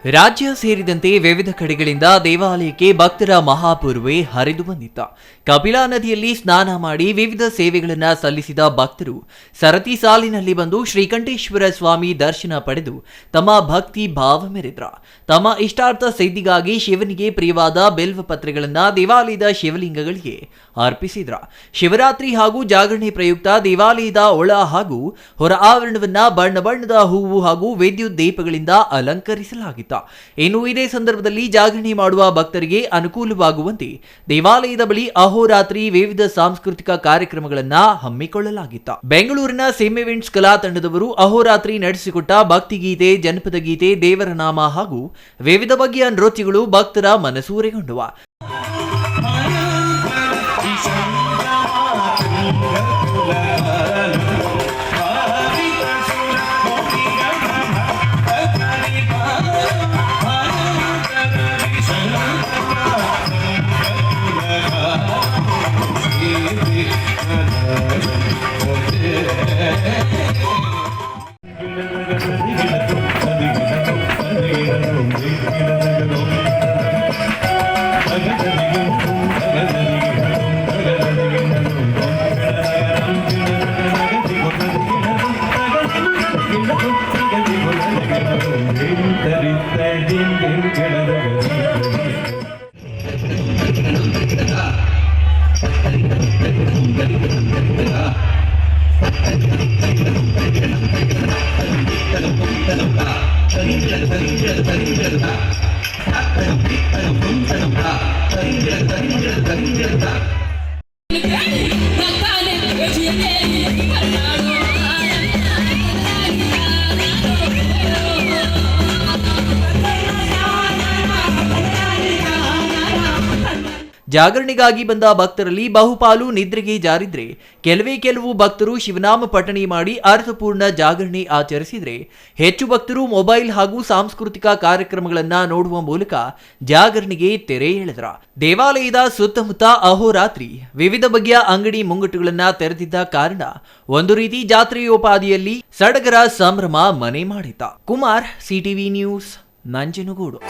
ರಾಜ್ಯ ಸೇರಿದಂತೆ ವಿವಿಧ ಕಡೆಗಳಿಂದ ದೇವಾಲಯಕ್ಕೆ ಭಕ್ತರ ಮಹಾಪೂರ್ವೆ ಹರಿದು ಬಂದಿತ್ತ. ಕಪಿಲಾ ನದಿಯಲ್ಲಿ ಸ್ನಾನ ಮಾಡಿ ವಿವಿಧ ಸೇವೆಗಳನ್ನು ಸಲ್ಲಿಸಿದ ಭಕ್ತರು ಸರತಿ ಸಾಲಿನಲ್ಲಿ ಬಂದು ಶ್ರೀಕಂಠೇಶ್ವರ ಸ್ವಾಮಿ ದರ್ಶನ ಪಡೆದು ತಮ್ಮ ಭಕ್ತಿ ಭಾವ ಮೆರೆದ್ರ. ತಮ್ಮ ಇಷ್ಟಾರ್ಥ ಸಿದ್ಧಿಗಾಗಿ ಶಿವನಿಗೆ ಪ್ರಿಯವಾದ ಬಿಲ್ವ ಪತ್ರೆಗಳನ್ನು ದೇವಾಲಯದ ಶಿವಲಿಂಗಗಳಿಗೆ ಅರ್ಪಿಸಿದ್ರ. ಶಿವರಾತ್ರಿ ಹಾಗೂ ಜಾಗರಣೆ ಪ್ರಯುಕ್ತ ದೇವಾಲಯದ ಒಳ ಹಾಗೂ ಹೊರ ಆವರಣವನ್ನ ಬಣ್ಣ ಬಣ್ಣದ ಹೂವು ಹಾಗೂ ವಿದ್ಯುತ್ ದೀಪಗಳಿಂದ ಅಲಂಕರಿಸಲಾಗಿತ್ತು. ಇನ್ನು ಇದೇ ಸಂದರ್ಭದಲ್ಲಿ ಜಾಗರಣೆ ಮಾಡುವ ಭಕ್ತರಿಗೆ ಅನುಕೂಲವಾಗುವಂತೆ ದೇವಾಲಯದ ಬಳಿ ಅಹೋರಾತ್ರಿ ವಿವಿಧ ಸಾಂಸ್ಕೃತಿಕ ಕಾರ್ಯಕ್ರಮಗಳನ್ನು ಹಮ್ಮಿಕೊಳ್ಳಲಾಗಿತ್ತು. ಬೆಂಗಳೂರಿನ ಸೇಮ್ ಇವೆಂಟ್ಸ್ ಕಲಾ ತಂಡದವರು ಅಹೋರಾತ್ರಿ ನಡೆಸಿಕೊಟ್ಟ ಭಕ್ತಿಗೀತೆ, ಜನಪದ ಗೀತೆ, ದೇವರ ನಾಮ ಹಾಗೂ ವಿವಿಧ ಬಗೆಯ ನೃತ್ಯಗಳು ಭಕ್ತರ ಮನಸೂರೆಗೊಂಡವು. ಜಾಗರಣೆಗಾಗಿ ಬಂದ ಭಕ್ತರಲ್ಲಿ ಬಹುಪಾಲು ನಿದ್ರೆಗೆ ಜಾರಿದ್ರೆ ಕೆಲವು ಭಕ್ತರು ಶಿವನಾಮ ಪಠಣೆ ಮಾಡಿ ಅರ್ಥಪೂರ್ಣ ಜಾಗರಣೆ ಆಚರಿಸಿದ್ರೆ ಹೆಚ್ಚು ಭಕ್ತರು ಮೊಬೈಲ್ ಹಾಗೂ ಸಾಂಸ್ಕೃತಿಕ ಕಾರ್ಯಕ್ರಮಗಳನ್ನ ನೋಡುವ ಮೂಲಕ ಜಾಗರಣೆಗೆ ತೆರೆ ಎಳೆದ್ರ. ದೇವಾಲಯದ ಸುತ್ತಮುತ್ತ ಅಹೋರಾತ್ರಿ ವಿವಿಧ ಬಗೆಯ ಅಂಗಡಿ ಮುಂಗಟ್ಟುಗಳನ್ನ ತೆರೆದಿದ್ದ ಕಾರಣ ಒಂದು ರೀತಿ ಜಾತ್ರೆಯೋಪಾದಿಯಲ್ಲಿ ಸಡಗರ ಸಂಭ್ರಮ ಮನೆ ಮಾಡಿತ್ತ. Kumar, CTV news, Nanjangud.